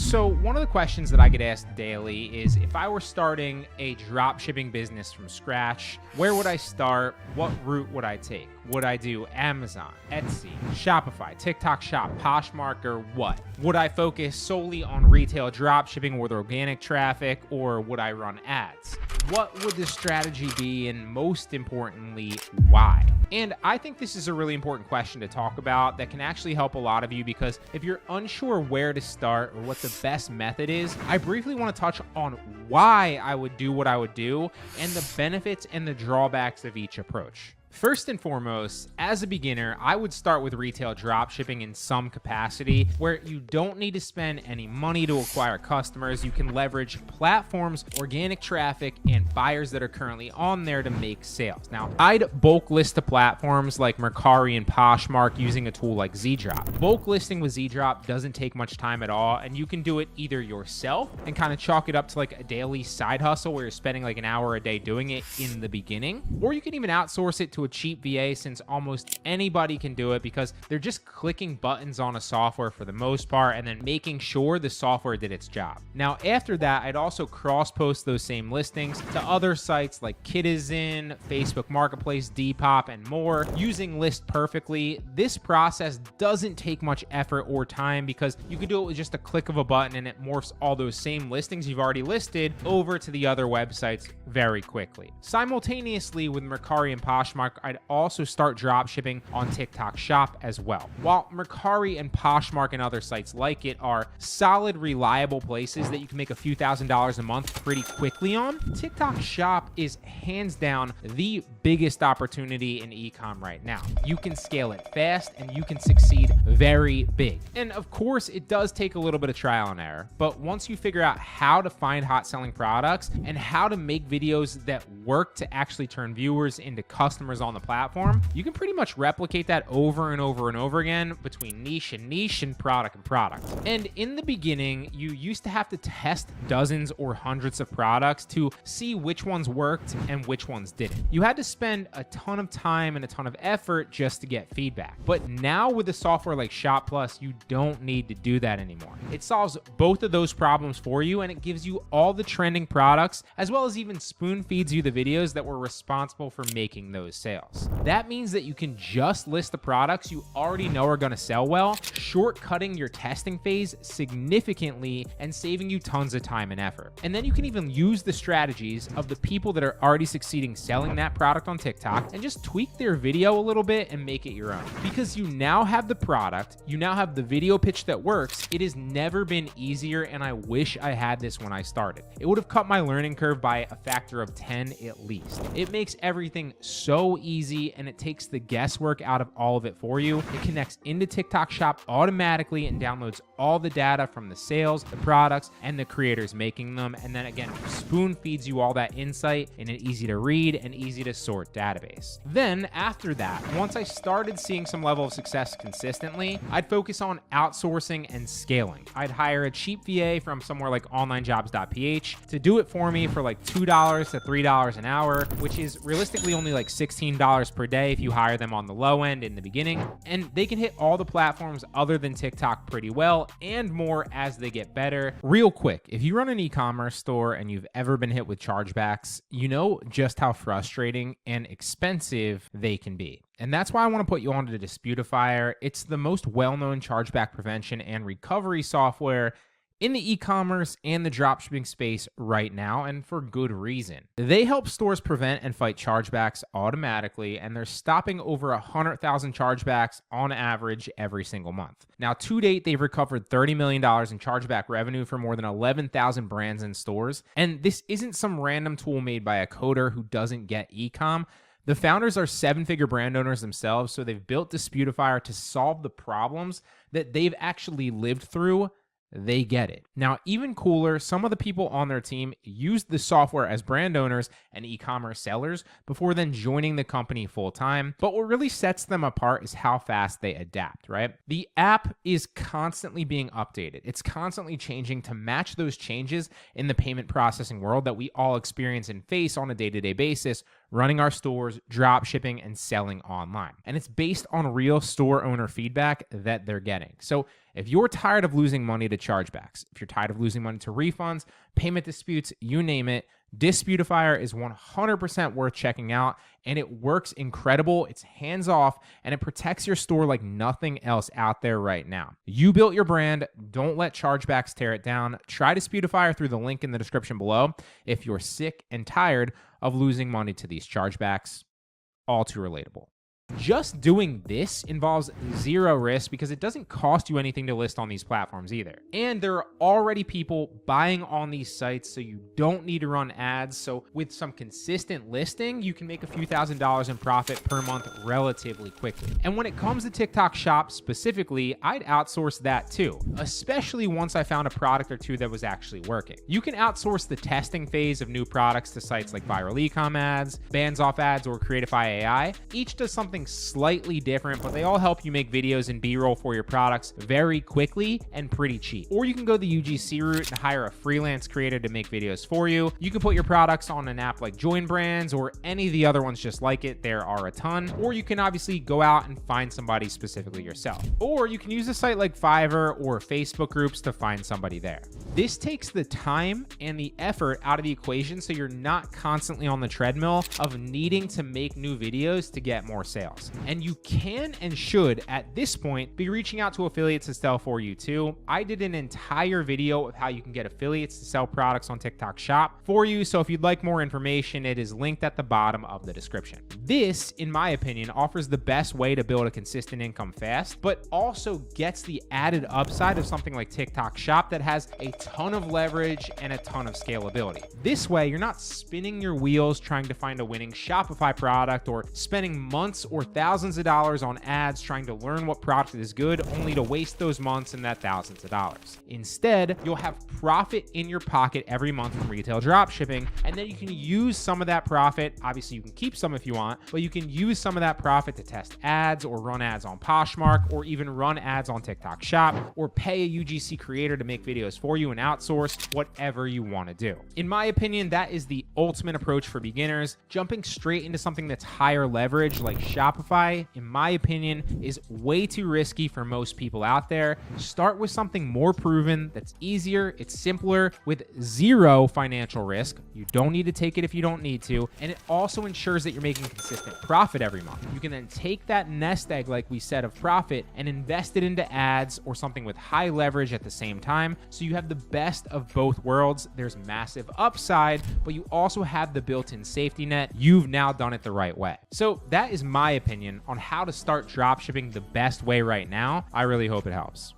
So one of the questions that I get asked daily is, if I were starting a dropshipping business from scratch, where would I start? What route would I take? Would I do Amazon, Etsy, Shopify, TikTok Shop, Poshmark, or what? Would I focus solely on retail dropshipping with organic traffic, or would I run ads? What would the strategy be, and most importantly, why? And I think this is a really important question to talk about that can actually help a lot of you, because if you're unsure where to start or what the best method is, I briefly want to touch on why I would do what I would do and the benefits and the drawbacks of each approach. First and foremost, as a beginner, I would start with retail dropshipping in some capacity where you don't need to spend any money to acquire customers. You can leverage platforms, organic traffic, and buyers that are currently on there to make sales. Now, I'd bulk list to platforms like Mercari and Poshmark using a tool like ZDrop. Bulk listing with ZDrop doesn't take much time at all, and you can do it either yourself and kind of chalk it up to like a daily side hustle where you're spending like an hour a day doing it in the beginning, or you can even outsource it to a cheap VA, since almost anybody can do it because they're just clicking buttons on a software for the most part and then making sure the software did its job. Now, after that, I'd also cross-post those same listings to other sites like Kidizen, Facebook Marketplace, Depop, and more using List Perfectly. This process doesn't take much effort or time because you can do it with just a click of a button, and it morphs all those same listings you've already listed over to the other websites very quickly. Simultaneously with Mercari and Poshmark, I'd also start dropshipping on TikTok Shop as well. While Mercari and Poshmark and other sites like it are solid, reliable places that you can make a few $1,000s a month pretty quickly on, TikTok Shop is hands down the biggest opportunity in e-com right now. You can scale it fast and you can succeed very big. And of course, it does take a little bit of trial and error, but once you figure out how to find hot selling products and how to make videos that work to actually turn viewers into customers on the platform, you can pretty much replicate that over and over and over again between niche and product and product. And in the beginning, you used to have to test dozens or hundreds of products to see which ones worked and which ones didn't. You had to spend a ton of time and a ton of effort just to get feedback. But now with a software like Shop Plus, you don't need to do that anymore. It solves both of those problems for you, and it gives you all the trending products, as well as even spoon feeds you the videos that were responsible for making those sales. That means that you can just list the products you already know are going to sell well, shortcutting your testing phase significantly and saving you tons of time and effort. And then you can even use the strategies of the people that are already succeeding selling that product on TikTok and just tweak their video a little bit and make it your own. Because you now have the product, you now have the video pitch that works. It has never been easier, and I wish I had this when I started. It would have cut my learning curve by a factor of 10 at least. It makes everything so easy, and it takes the guesswork out of all of it for you. It connects into TikTok Shop automatically and downloads all the data from the sales, the products, and the creators making them. And then again, spoon feeds you all that insight in an easy to read and easy to sort database. Then after that, once I started seeing some level of success consistently, I'd focus on outsourcing and scaling. I'd hire a cheap VA from somewhere like onlinejobs.ph to do it for me for like $2 to $3 an hour, which is realistically only like $16 per day if you hire them on the low end in the beginning. And they can hit all the platforms other than TikTok pretty well and more as they get better. Real quick, if you run an e-commerce store and you've ever been hit with chargebacks, you know just how frustrating and expensive they can be. And that's why I want to put you onto Disputify. It's the most well-known chargeback prevention and recovery software in the e-commerce and the dropshipping space right now, and for good reason. They help stores prevent and fight chargebacks automatically, and they're stopping over 100,000 chargebacks on average every single month. Now, to date, they've recovered $30 million in chargeback revenue for more than 11,000 brands and stores. And this isn't some random tool made by a coder who doesn't get e-com. The founders are seven-figure brand owners themselves, so they've built Disputify to solve the problems that they've actually lived through. They get it. Now, even cooler, some of the people on their team used the software as brand owners and e-commerce sellers before then joining the company full time. But what really sets them apart is how fast they adapt, right? The app is constantly being updated. It's constantly changing to match those changes in the payment processing world that we all experience and face on a day-to-day basis, running our stores, drop shipping, and selling online. And it's based on real store owner feedback that they're getting. So If you're tired of losing money to chargebacks, if you're tired of losing money to refunds, payment disputes, you name it, Disputify is 100% worth checking out, and it works incredible. It's hands off, and it protects your store like nothing else out there right now. You built your brand. Don't let chargebacks tear it down. Try Disputify through the link in the description below if you're sick and tired of losing money to these chargebacks. All too relatable. Just doing this involves zero risk because it doesn't cost you anything to list on these platforms either. And there are already people buying on these sites, so you don't need to run ads. So with some consistent listing, you can make a few $1,000s in profit per month relatively quickly. And when it comes to TikTok Shop specifically, I'd outsource that too, especially once I found a product or two that was actually working. You can outsource the testing phase of new products to sites like Viral Ecom Ads, Bands Off Ads, or Creatify AI. Each does something slightly different, but they all help you make videos and B-roll for your products very quickly and pretty cheap. Or you can go the UGC route and hire a freelance creator to make videos for you. You can put your products on an app like Join Brands or any of the other ones just like it. There are a ton. Or you can obviously go out and find somebody specifically yourself. Or you can use a site like Fiverr or Facebook groups to find somebody there. This takes the time and the effort out of the equation, so you're not constantly on the treadmill of needing to make new videos to get more sales. And you can and should, at this point, be reaching out to affiliates to sell for you too. I did an entire video of how you can get affiliates to sell products on TikTok Shop for you. So if you'd like more information, it is linked at the bottom of the description. This, in my opinion, offers the best way to build a consistent income fast, but also gets the added upside of something like TikTok Shop that has a ton of leverage and a ton of scalability. This way, you're not spinning your wheels trying to find a winning Shopify product or spending months or thousands of dollars on ads trying to learn what product is good, only to waste those months and that thousands of dollars. Instead, you'll have profit in your pocket every month from retail dropshipping, and then you can use some of that profit. Obviously, you can keep some if you want, but you can use some of that profit to test ads or run ads on Poshmark or even run ads on TikTok Shop or pay a UGC creator to make videos for you and outsource whatever you want to do. In my opinion, that is the ultimate approach for beginners. Jumping straight into something that's higher leverage like Shopify, in my opinion, is way too risky for most people out there. Start with something more proven that's easier, it's simpler, with zero financial risk. You don't need to take it if you don't need to, and it also ensures that you're making consistent profit every month. You can then take that nest egg, like we said, of profit and invest it into ads or something with high leverage at the same time, so you have the best of both worlds. There's massive upside, but you also have the built-in safety net. You've now done it the right way. So that is my opinion on how to start dropshipping the best way right now. I really hope it helps.